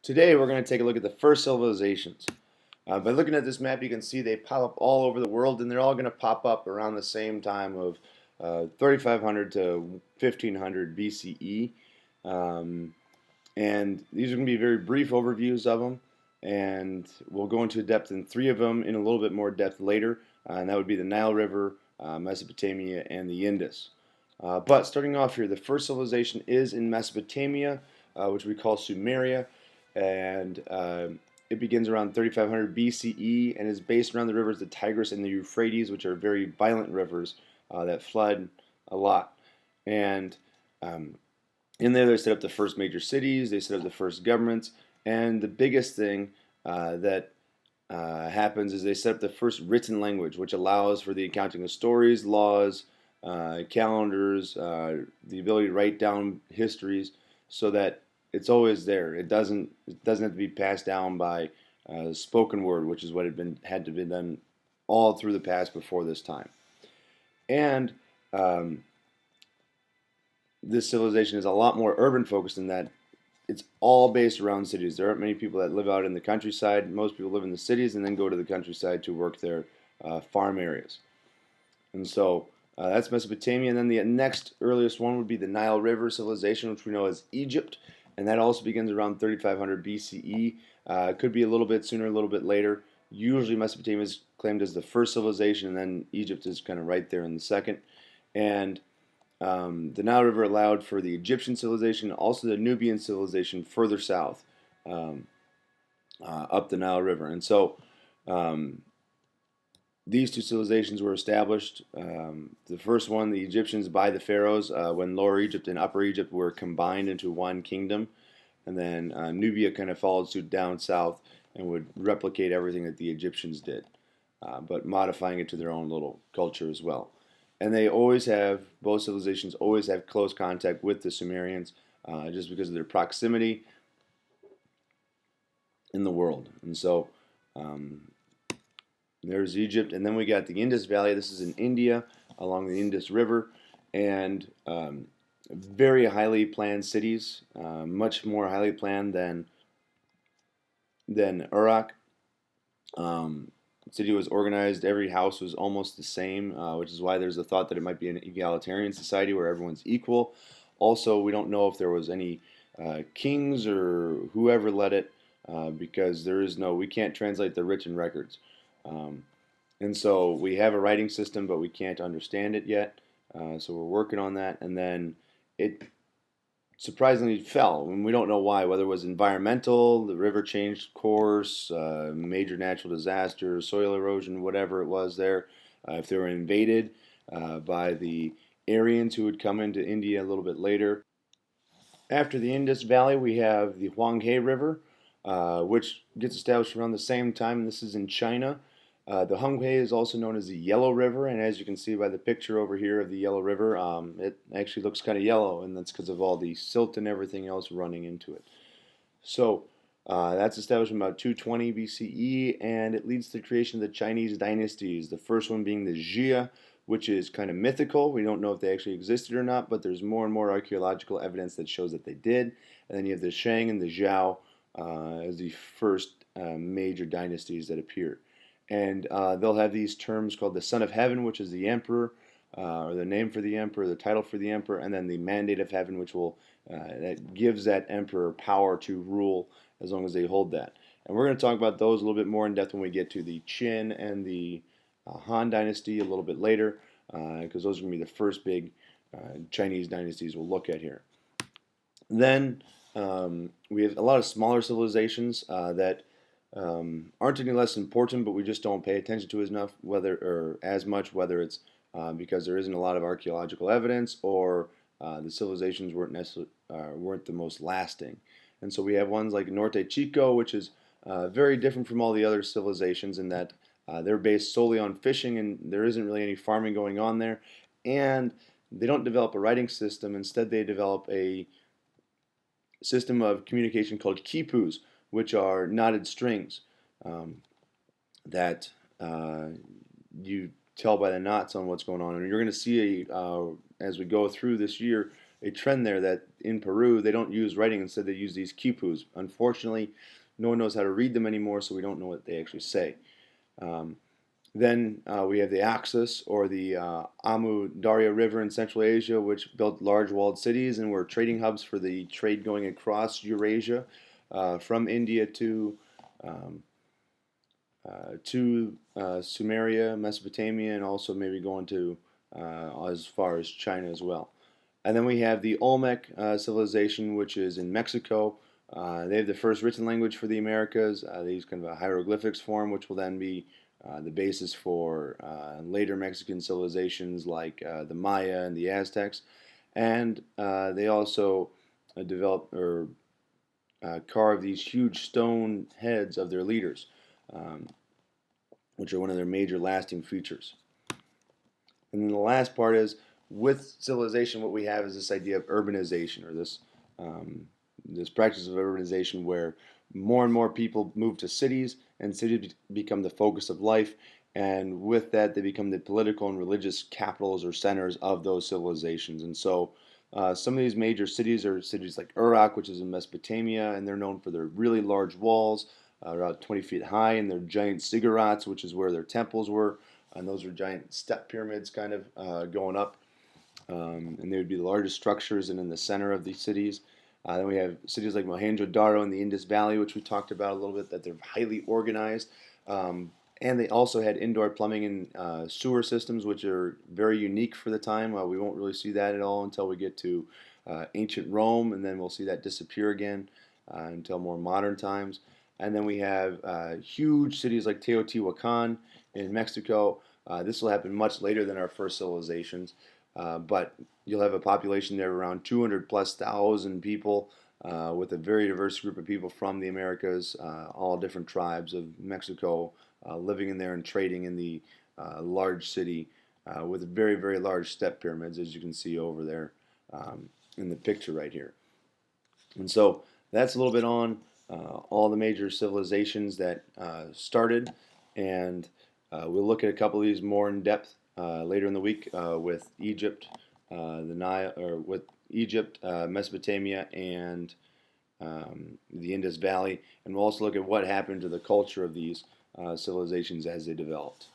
Today we're going to take a look at the first civilizations. By looking at this map, you can see they pop up all over the world, and they're all going to pop up around the same time of 3500 to 1500 BCE. And these are going to be very brief overviews of them, and we'll go into depth in three of them in a little bit more depth later, and that would be the Nile River, Mesopotamia, and the Indus. But starting off here, the first civilization is in Mesopotamia, which we call Sumeria, and it begins around 3500 BCE and is based around the rivers the Tigris and the Euphrates, which are very violent rivers that flood a lot. And in there, they set up the first major cities, they set up the first governments, and the biggest thing that happens is they set up the first written language, which allows for the accounting of stories, laws, calendars, the ability to write down histories, so that it's always there. It doesn't have to be passed down by spoken word, which is what had to be done all through the past before this time. And this civilization is a lot more urban focused in that it's all based around cities. There aren't many people that live out in the countryside. Most people live in the cities and then go to the countryside to work their farm areas. And so that's Mesopotamia. And then the next earliest one would be the Nile River civilization, which we know as Egypt. And that also begins around 3500 BCE. It could be a little bit sooner, a little bit later. Usually Mesopotamia is claimed as the first civilization, and then Egypt is kind of right there in the second. And the Nile River allowed for the Egyptian civilization, also the Nubian civilization further south, up the Nile River. And so these two civilizations were established. The first one, the Egyptians, by the pharaohs, when Lower Egypt and Upper Egypt were combined into one kingdom. And then Nubia kind of followed suit down south and would replicate everything that the Egyptians did, but modifying it to their own little culture as well. And both civilizations always have close contact with the Sumerians, just because of their proximity in the world. And so there's Egypt, and then we got the Indus Valley. This is in India, along the Indus River, and very highly planned cities, much more highly planned than Uruk. The city was organized. Every house was almost the same, which is why there's a thought that it might be an egalitarian society where everyone's equal. Also, we don't know if there was any kings or whoever led it, because we can't translate the written records. And so we have a writing system, but we can't understand it yet. So we're working on that. And then it surprisingly fell, and we don't know why, whether it was environmental, the river changed course, major natural disaster, soil erosion, whatever it was there, if they were invaded by the Aryans who would come into India a little bit later. After the Indus Valley, we have the Huang River, which gets established around the same time. This is in China. The Huang is also known as the Yellow River, and as you can see by the picture over here of the Yellow River, it actually looks kind of yellow, and that's because of all the silt and everything else running into it. So that's established in about 220 BCE, and it leads to the creation of the Chinese dynasties, the first one being the Jia, which is kind of mythical. We don't know if they actually existed or not, but there's more and more archaeological evidence that shows that they did. And then you have the Shang and the Zhao as the first major dynasties that appeared. And they'll have these terms called the Son of Heaven, which is the emperor, or the name for the emperor, the title for the emperor, and then the Mandate of Heaven, which that gives that emperor power to rule as long as they hold that. And we're going to talk about those a little bit more in depth when we get to the Qin and the Han Dynasty a little bit later, because those are going to be the first big Chinese dynasties we'll look at here. Then we have a lot of smaller civilizations that aren't any less important, but we just don't pay attention to as much, whether it's because there isn't a lot of archaeological evidence, or the civilizations weren't the most lasting. And so we have ones like Norte Chico, which is very different from all the other civilizations in that they're based solely on fishing, and there isn't really any farming going on there. And they don't develop a writing system. Instead, they develop a system of communication called quipus, which are knotted strings that you tell by the knots on what's going on. And you're going to see as we go through this year a trend there that in Peru they don't use writing, instead they use these quipus. Unfortunately, no one knows how to read them anymore, so we don't know what they actually say. Um, then we have the Axis, or the Amu Darya River in Central Asia, which built large walled cities and were trading hubs for the trade going across Eurasia, from India um, to Sumeria, Mesopotamia, and also maybe going to as far as China as well. And then we have the Olmec civilization, which is in Mexico. They have the first written language for the Americas. They use kind of a hieroglyphics form, which will then be the basis for later Mexican civilizations like the Maya and the Aztecs. And they also developed or carved these huge stone heads of their leaders, um, which are one of their major lasting features. And then the last part is, with civilization, what we have is this idea of urbanization, or this practice of urbanization, where more and more people move to cities, and cities become the focus of life. And with that, they become the political and religious capitals or centers of those civilizations. And so, some of these major cities are cities like Uruk, which is in Mesopotamia, and they're known for their really large walls, about 20 feet high, and their giant ziggurats, which is where their temples were. And those are giant step pyramids kind of going up. And they would be the largest structures and in the center of these cities. Then we have cities like Mohenjo-Daro in the Indus Valley, which we talked about a little bit, that they're highly organized. And they also had indoor plumbing and sewer systems, which are very unique for the time. We won't really see that at all until we get to ancient Rome, and then we'll see that disappear again until more modern times. And then we have huge cities like Teotihuacan in Mexico. This will happen much later than our first civilizations, but you'll have a population there around 200 plus thousand people, with a very diverse group of people from the Americas, all different tribes of Mexico, living in there and trading in the large city, with very, very large step pyramids, as you can see over there in the picture right here. And so that's a little bit on all the major civilizations that started, and we'll look at a couple of these more in depth later in the week with Egypt, the Nile, or with Egypt, Mesopotamia, and the Indus Valley, and we'll also look at what happened to the culture of these civilizations as they developed.